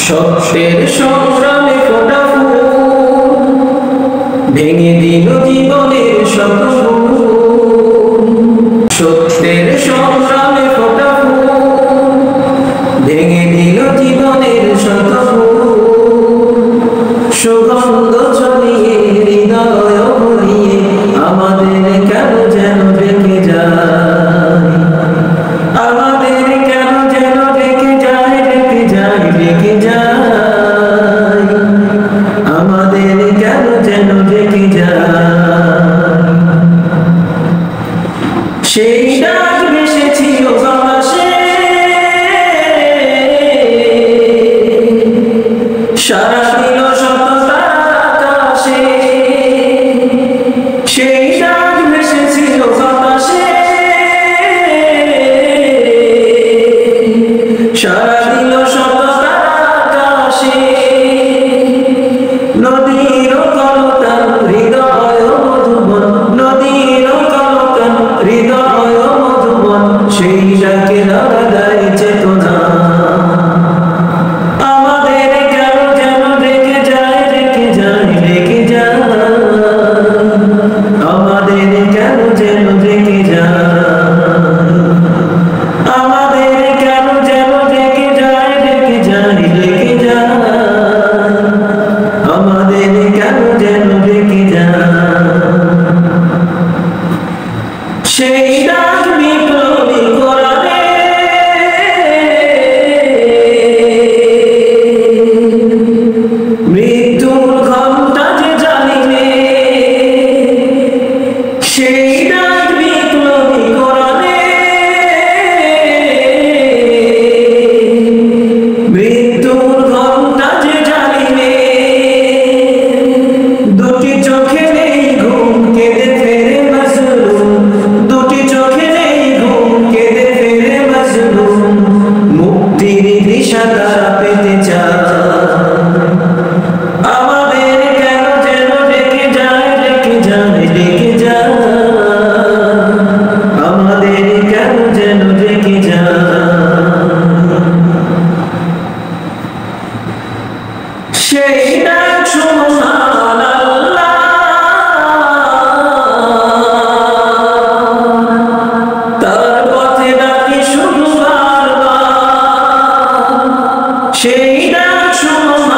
সত্যের সংগ্রামে ফোটা ফুল ভেঙে দিল জীবনের শত ফুল। সত্যের সংগ্রামে ফোটা ফুল ভেঙে দিল জীবনের শত ফুল। সুগন্ধ ছড়িয়ে হৃদয় ভরিয়ে আমাদের কেন যেন রেখে যায়, আমাদের কেন যেন রেখে যায়, রেখে যায়, রেখে যায়, আমাদের কেন যেন রেখে যায়। সেই ডাক ভেসেছিল বাতাসে, সারা দিল শত আকাশে। সেই ডাক ভেসেছিল বাতাসে, সারা দিল শত আকাশে। নদীর কলতান হৃদয় মধুবন, নদীর কলতান হৃদয় মধুবন, সেই ডাকে নাড়া দেয় চেতনা। আমাদের কেন যেন রেখে যায়, রেখে যায়, রেখে যায়, আমাদের কেন যেন রেখে যায়, আমাদের কেন যেন রেখে যায়, রেখে যায়, রেখে যায়, আমাদের কেন যেন রেখে যায়। সেই ডাক বিপ্লবী কোরআনে, মৃত্যুর ঘণ্টা যে জানিবে। সেই ডাক বিপ্লবী কোরআনে, মৃত্যুর ঘণ্টা যে জানিবে। দুটি চোখে নেই ঘুম, কেঁদে ফেরে মাজলুম, দুটি চোখে নেই ঘুম, কেঁদে ফেরে মাজলুম। মুক্তির দিশা তারা পেতে চায়, আমাদের কেন যেন রেখে যায়, রেখে যায়, রেখে যায়, আমাদের কেন যেন রেখে যায়। সেই ডাক সুবহান আল্লাহ, তার পথে ডাকি শুধু বারবার। সেই ডাক সুবহান